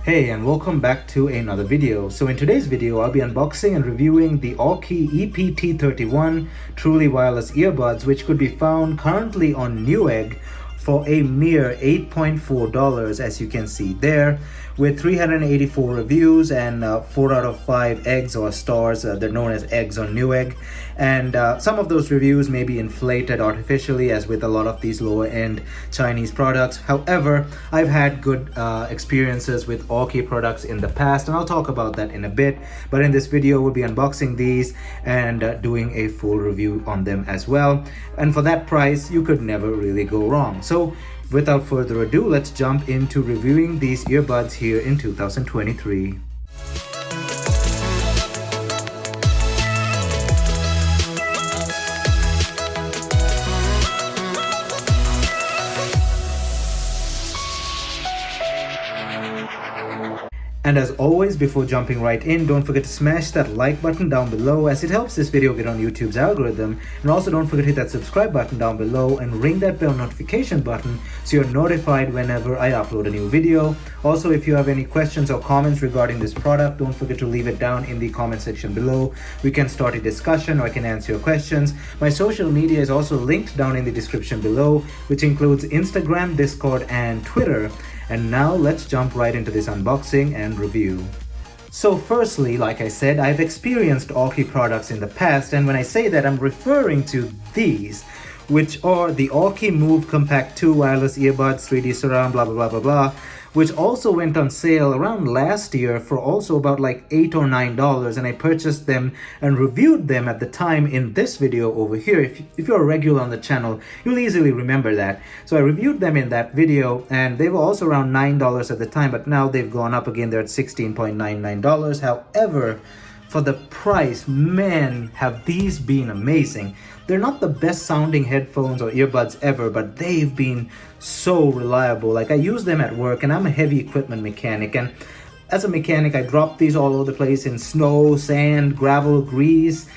Hey, and welcome back to another video. So in today's video, I'll be unboxing and reviewing the Aukey EP-T31 Truly wireless earbuds, which could be found currently on Newegg for a mere $8.4, as you can see there, with 384 reviews and 4 out of 5 eggs or stars. They're known as eggs on Newegg, and some of those reviews may be inflated artificially, as with a lot of these lower end Chinese products. However, I've had good experiences with Aukey products in the past, and I'll talk about that in a bit. But in this video, we'll be unboxing these and doing a full review on them as well. And for that price, you could never really go wrong. So without further ado, let's jump into reviewing these earbuds here in 2023. And as always, before jumping right in, don't forget to smash that like button down below, as it helps this video get on YouTube's algorithm. And also don't forget to hit that subscribe button down below and ring that bell notification button so you're notified whenever I upload a new video. Also, if you have any questions or comments regarding this product, don't forget to leave it down in the comment section below. We can start a discussion or I can answer your questions. My social media is also linked down in the description below, which includes Instagram, Discord, and Twitter. And now let's jump right into this unboxing and review. So firstly, like I said, I've experienced Aukey products in the past, and when I say that, I'm referring to these, which are the Aukey Move Compact 2 wireless earbuds, 3D surround, blah blah blah blah blah, which also went on sale around last year for also about like $8 or $9, and I purchased them and reviewed them at the time in this video over here. If you're a regular on the channel, you'll easily remember that. So I reviewed them in that video, and they were also around $9 at the time, but now they've gone up again. They're at $16.99. However, for the price, man, have these been amazing. They're not the best sounding headphones or earbuds ever, but they've been so reliable. Like, I use them at work, and I'm a heavy equipment mechanic, and as a mechanic, I drop these all over the place in snow, sand, gravel, grease,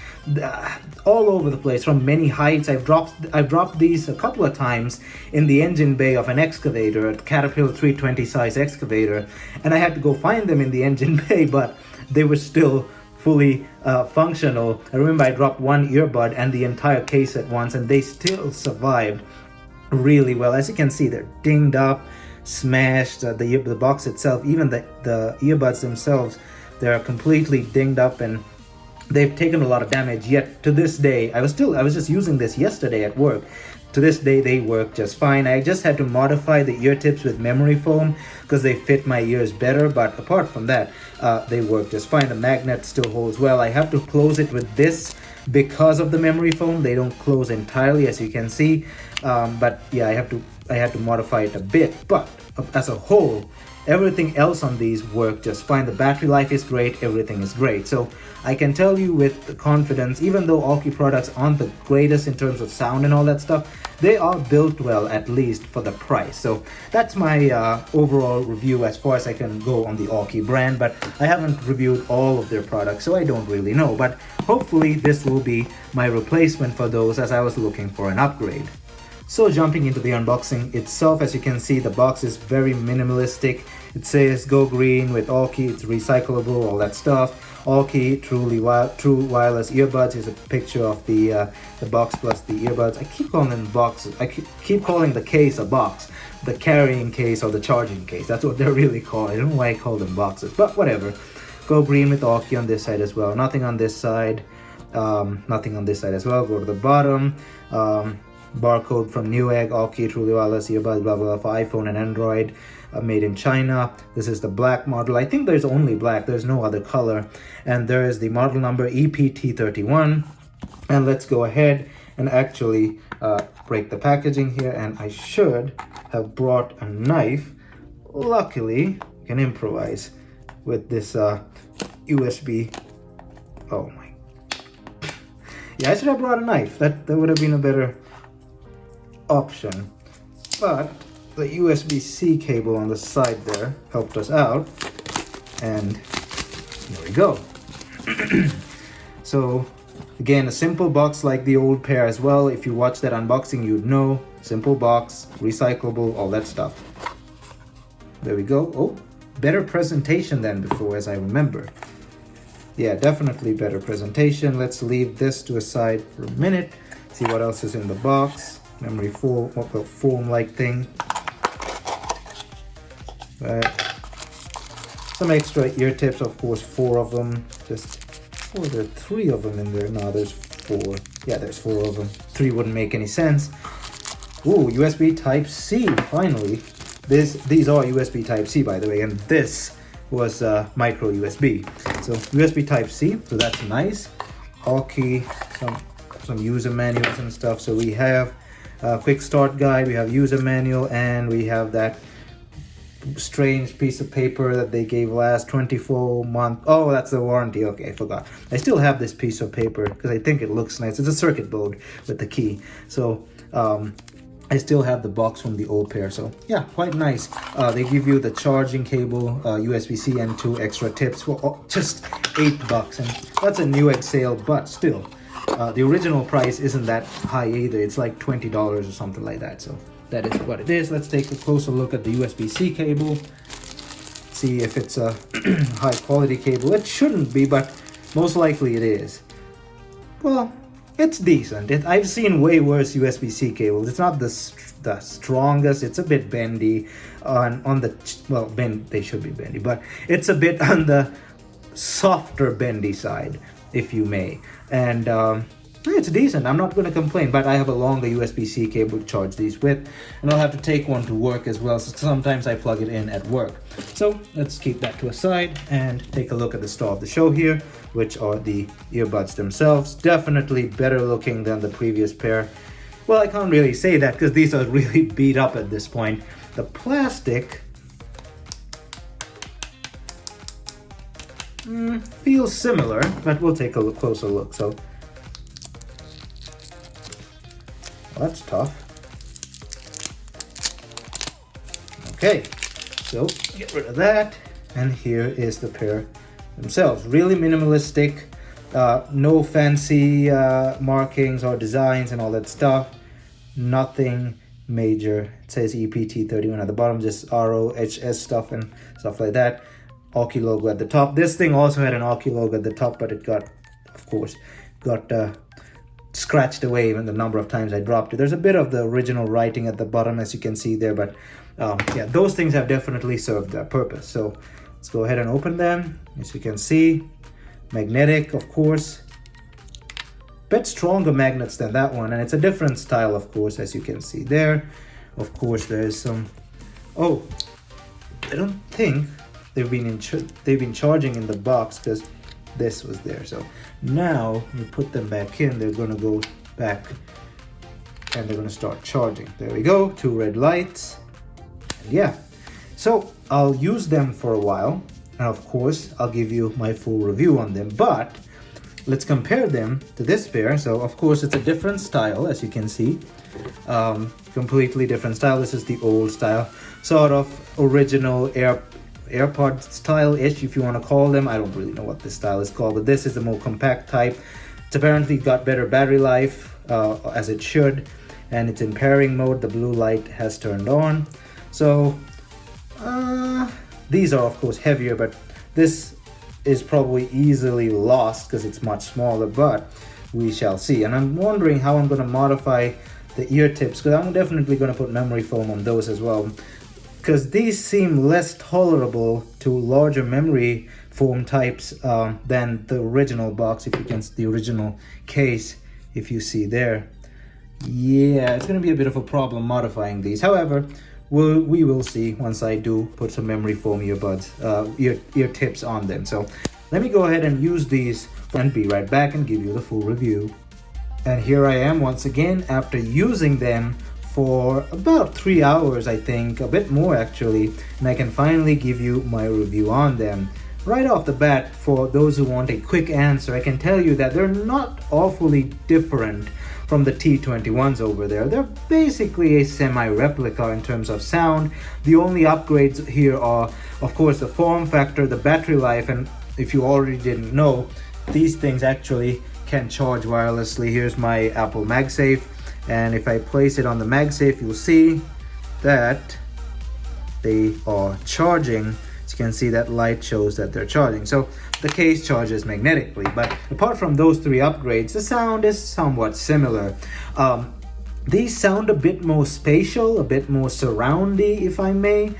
all over the place from many heights. I've dropped these a couple of times in the engine bay of an excavator, a Caterpillar 320 size excavator, and I had to go find them in the engine bay, but they were still fully functional. I remember I dropped one earbud and the entire case at once, and they still survived really well. As you can see, they're dinged up, smashed. The box itself, even the earbuds themselves, they're completely dinged up, and they've taken a lot of damage. Yet to this day, I was just using this yesterday at work. To this day, they work just fine. I just had to modify the ear tips with memory foam because they fit my ears better, but apart from that, they work just fine. The magnet still holds well. I have to close it with this because of the memory foam. They don't close entirely, as you can see, but yeah, I had to modify it a bit. But as a whole, everything else on these work just fine. The battery life is great, everything is great. So I can tell you with confidence, even though Aukey products aren't the greatest in terms of sound and all that stuff, they are built well, at least for the price. So that's my overall review as far as I can go on the Aukey brand, but I haven't reviewed all of their products, so I don't really know. But hopefully this will be my replacement for those, as I was looking for an upgrade. So jumping into the unboxing itself, as you can see, the box is very minimalistic. It says go green with Aukey, it's recyclable, all that stuff. Aukey Truly true wireless earbuds. Here's a picture of the box plus the earbuds. I keep calling them boxes. I keep calling the case a box. The carrying case or the charging case. That's what they're really called. I don't know why I call them boxes, but whatever. Go green with Aukey on this side as well. Nothing on this side. Nothing on this side as well. Go to the bottom. Barcode from Newegg, Aukey Truly wireless earbuds, blah blah, for iPhone and Android, made in China. This is the black model. I think there's only black, there's no other color. And there is the model number EP-T31. And let's go ahead and actually break the packaging here, and I should have brought a knife. Luckily, I can improvise with this USB. Oh my, yeah, I should have brought a knife. That would have been a better option, but the USB-C cable on the side there helped us out, and there we go. So again, a simple box like the old pair as well. If you watch that unboxing, you'd know. Simple box, recyclable, all that stuff. There we go. Oh, better presentation than before, as I remember. Yeah, definitely better presentation. Let's leave this to a side for a minute. See what else is in the box. Memory foam-like thing. Some extra ear tips, of course, 4 of them. There are 3 of them in there. No, there's 4. Yeah, there's 4 of them. 3 wouldn't make any sense. Ooh, USB Type-C, finally. These are USB Type-C, by the way, and this was micro USB. So USB Type-C, so that's nice. Aukey, some user manuals and stuff. So we have a quick start guide, we have user manual, and we have that strange piece of paper that they gave last 24-month. Oh, that's the warranty. Okay, I forgot. I still have this piece of paper because I think it looks nice. It's a circuit board with the key. So I still have the box from the old pair. So yeah, quite nice. They give you the charging cable, USB-C, and 2 extra tips for just $8, and that's a Newegg sale, but still. The original price isn't that high either. It's like $20 or something like that. So that is what it is. Let's take a closer look at the USB-C cable. See if it's a high quality cable. It shouldn't be, but most likely it is. Well, it's decent. I've seen way worse USB-C cables. It's not the strongest. It's a bit bendy they should be bendy, but it's a bit on the softer bendy side, if you may. And it's decent. I'm not going to complain, but I have a longer USB-C cable to charge these with, and I'll have to take one to work as well. So sometimes I plug it in at work. So let's keep that to a side and take a look at the star of the show here, which are the earbuds themselves. Definitely better looking than the previous pair. Well, I can't really say that because these are really beat up at this point. The plastic feels similar, but we'll take a closer look. So that's tough. Okay, so get rid of that, and here is the pair themselves. Really minimalistic, no fancy markings or designs and all that stuff. Nothing major. It says EP-T31 at the bottom, just ROHS stuff and stuff like that. Aukey logo at the top. This thing also had an Aukey logo at the top, but it got, of course, scratched away even the number of times I dropped it. There's a bit of the original writing at the bottom, as you can see there, but yeah, those things have definitely served their purpose. So let's go ahead and open them. As you can see, magnetic, of course. Bit stronger magnets than that one, and it's a different style, of course, as you can see there. Of course, there's some. Oh, I don't think they've been charging in the box because this was there. So now you put them back in, they're going to go back and they're going to start charging. There we go, 2 red lights. And yeah, so I'll use them for a while, and of course I'll give you my full review on them, but let's compare them to this pair. So of course it's a different style, as you can see. Completely different style. This is the old style, sort of original AirPod style-ish, if you want to call them. I don't really know what this style is called, but this is the more compact type. It's apparently got better battery life, as it should, and it's in pairing mode. The blue light has turned on. So these are of course heavier, but this is probably easily lost because it's much smaller, but we shall see. And I'm wondering how I'm going to modify the ear tips, because I'm definitely going to put memory foam on those as well, because these seem less tolerable to larger memory foam types than the original box, if you can, the original case, if you see there. Yeah, it's going to be a bit of a problem modifying these. However, we will see once I do put some memory foam earbuds, ear tips on them. So let me go ahead and use these and be right back and give you the full review. And here I am once again after using them for about 3 hours, I think, a bit more actually, and I can finally give you my review on them. Right off the bat, for those who want a quick answer, I can tell you that they're not awfully different from the T21s over there. They're basically a semi-replica in terms of sound. The only upgrades here are, of course, the form factor, the battery life, and if you already didn't know, these things actually can charge wirelessly. Here's my Apple MagSafe, and if I place it on the MagSafe, you'll see that they are charging. you can see that light shows that they're charging. So the case charges magnetically. But apart from those three upgrades, the sound is somewhat similar. These sound a bit more spatial, a bit more surroundy, if I may,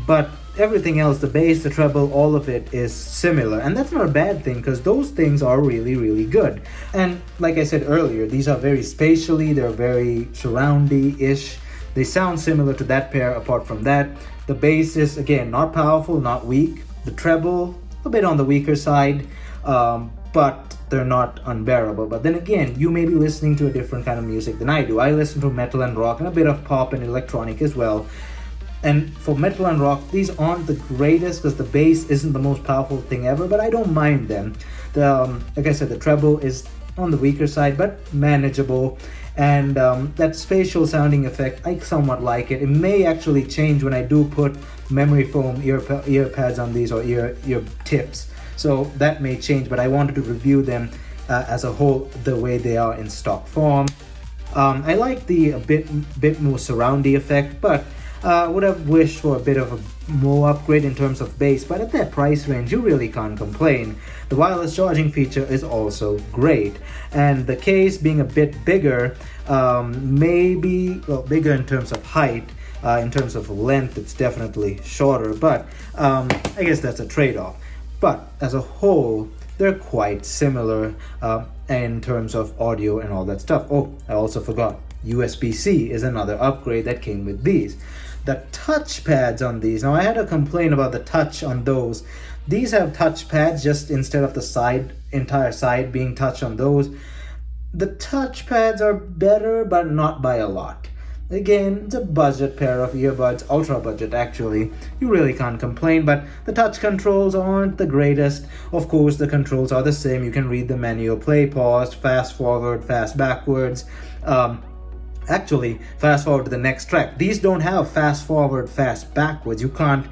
but everything else, the bass, the treble, all of it is similar. And that's not a bad thing, because those things are really, really good. And like I said earlier, these are very spatially, they're very surroundy-ish. They sound similar to that pair. Apart from that, the bass is, again, not powerful, not weak. The treble, a bit on the weaker side, but they're not unbearable. But then again, you may be listening to a different kind of music than I do. I listen to metal and rock and a bit of pop and electronic as well. And for metal and rock, these aren't the greatest because the bass isn't the most powerful thing ever, but I don't mind them. Like I said, the treble is on the weaker side, but manageable. And that spatial sounding effect, I somewhat like it. It may actually change when I do put memory foam ear pads on these, or ear tips. So that may change, but I wanted to review them as a whole the way they are in stock form. I like the a bit more surroundy effect, but would have wished for a bit of a more upgrade in terms of bass, but at that price range you really can't complain. The wireless charging feature is also great, and the case being a bit bigger, maybe bigger in terms of height. In terms of length, it's definitely shorter, but I guess that's a trade-off. But as a whole, they're quite similar in terms of audio and all that stuff. Oh, I also forgot, USB-C is another upgrade that came with these. The touch pads on these, now I had a complaint about the touch on those. These have touch pads just instead of the entire side being touch on those. The touch pads are better, but not by a lot. Again, it's a budget pair of earbuds, ultra budget actually. You really can't complain, but the touch controls aren't the greatest. Of course, the controls are the same. You can read the menu, play, pause, fast forward, fast backwards. Actually, fast forward to the next track. These don't have fast forward, fast backwards. You can't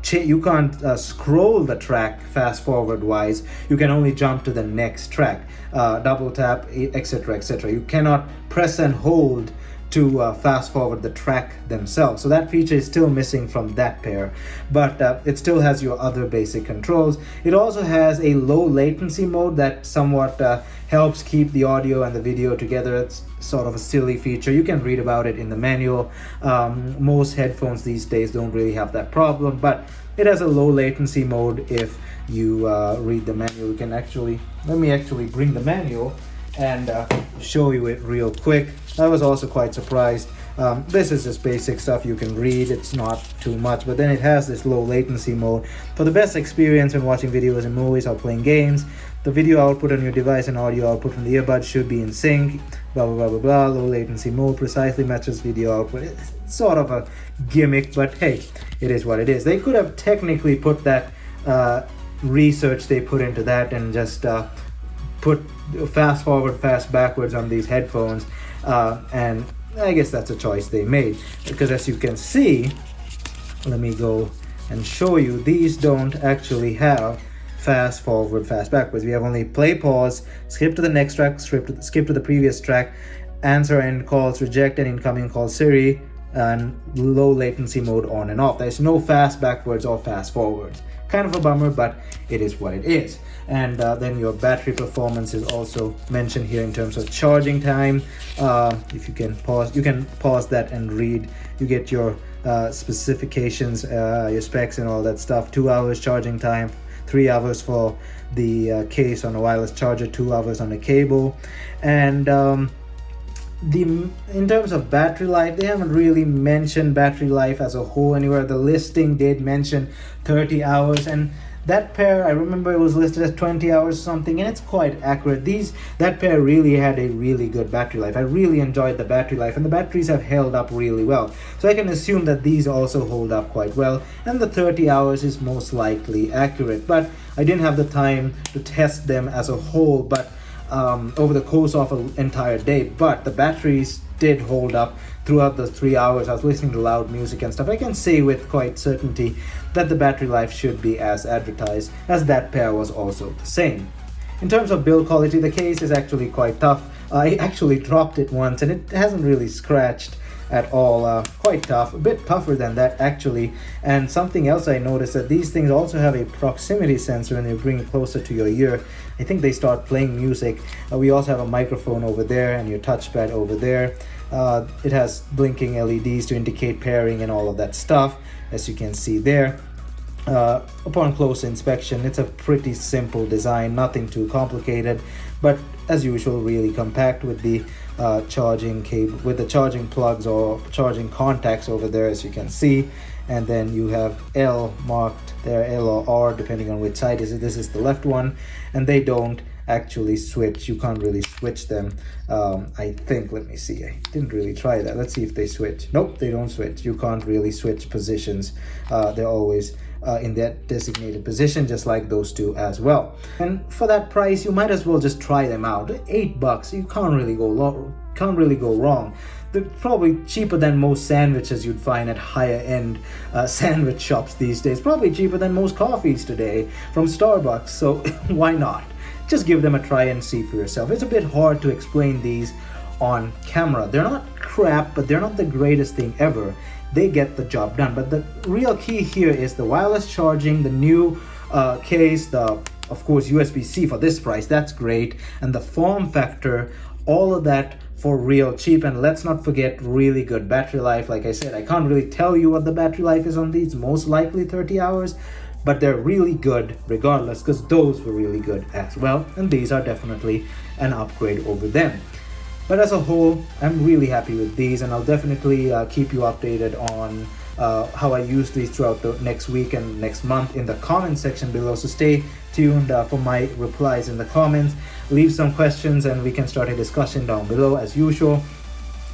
scroll the track fast forward wise. You can only jump to the next track, double tap, etc., etc. You cannot press and hold to fast forward the track themselves. So that feature is still missing from that pair, but it still has your other basic controls. It also has a low latency mode that somewhat helps keep the audio and the video together. It's sort of a silly feature. You can read about it in the manual. Most headphones these days don't really have that problem, but it has a low latency mode if you read the manual. You can let me actually bring the manual and show you it real quick. I was also quite surprised. This is just basic stuff you can read. It's not too much, but then it has this low latency mode for the best experience when watching videos and movies or playing games. The video output on your device and audio output from the earbuds should be in sync. Blah blah blah blah blah. Low latency mode precisely matches video output. It's sort of a gimmick, but hey, it is what it is. They could have technically put that research they put into that and just put fast forward, fast backwards on these headphones, and I guess that's a choice they made, because as you can see, let me go and show you, these don't actually have fast forward, fast backwards. We have only play, pause, skip to the next track, skip to the previous track, answer end calls, reject and incoming call Siri, and low latency mode on and off. There's no fast backwards or fast forwards. Kind of a bummer, but it is what it is. And then your battery performance is also mentioned here in terms of charging time. If you can pause that and read. You get your specifications, your specs and all that stuff. 2 hours charging time, 3 hours for the case on a wireless charger, 2 hours on a cable. And in terms of battery life, they haven't really mentioned battery life as a whole anywhere. The listing did mention 30 hours, and that pair, I remember it was listed as 20 hours or something, and it's quite accurate. That pair really had a really good battery life. I really enjoyed the battery life, and the batteries have held up really well. So I can assume that these also hold up quite well, and the 30 hours is most likely accurate. But I didn't have the time to test them as a whole, but over the course of an entire day. But the batteries did hold up throughout the 3 hours. I was listening to loud music and stuff. I can say with quite certainty that the battery life should be as advertised, as that pair was also the same. In terms of build quality, the case is actually quite tough. I actually dropped it once and it hasn't really scratched. at all. Quite tough, a bit tougher than that actually. And something else I noticed, that these things also have a proximity sensor when you bring it closer to your ear. I think they start playing music. We also have a microphone over there and your touchpad over there. It has blinking LEDs to indicate pairing and all of that stuff, as you can see there. Upon close inspection, it's a pretty simple design, nothing too complicated, but as usual really compact with the charging cable, with the charging plugs or charging contacts over there, as you can see. And then you have L marked there, L or R depending on which side is it. This is the left one, and they don't actually switch. You can't really switch them. I think, let me see, I didn't really try that. Let's see if they switch. Nope, they don't switch. You can't really switch positions. They're always in that designated position, just like those two as well. And for that price, you might as well just try them out. $8, you can't really go wrong. They're probably cheaper than most sandwiches you'd find at higher end sandwich shops these days. Probably cheaper than most coffees today from Starbucks. So why not? Just give them a try and see for yourself. It's a bit hard to explain these on camera. They're not crap, but they're not the greatest thing ever. They get the job done. But the real key here is the wireless charging, the new case, of course USB-C for this price, that's great, and the form factor, all of that for real cheap. And let's not forget really good battery life. Like I said, I can't really tell you what the battery life is on these, most likely 30 hours, but they're really good regardless, because those were really good as well, and these are definitely an upgrade over them. But as a whole, I'm really happy with these, and I'll definitely keep you updated on how I use these throughout the next week and next month in the comment section below. So stay tuned for my replies in the comments. Leave some questions and we can start a discussion down below as usual.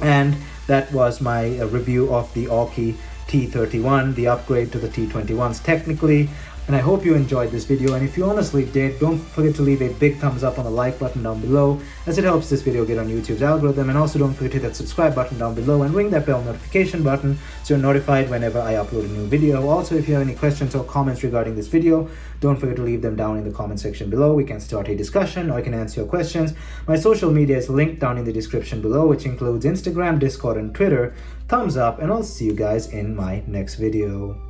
And that was my review of the Aukey T31, the upgrade to the T21s technically. And I hope you enjoyed this video, and if you honestly did, don't forget to leave a big thumbs up on the like button down below, as it helps this video get on YouTube's algorithm. And also don't forget to hit that subscribe button down below and ring that bell notification button so you're notified whenever I upload a new video. Also, if you have any questions or comments regarding this video, don't forget to leave them down in the comment section below. We can start a discussion, or I can answer your questions. My social media is linked down in the description below, which includes Instagram, Discord, and Twitter. Thumbs up, and I'll see you guys in my next video.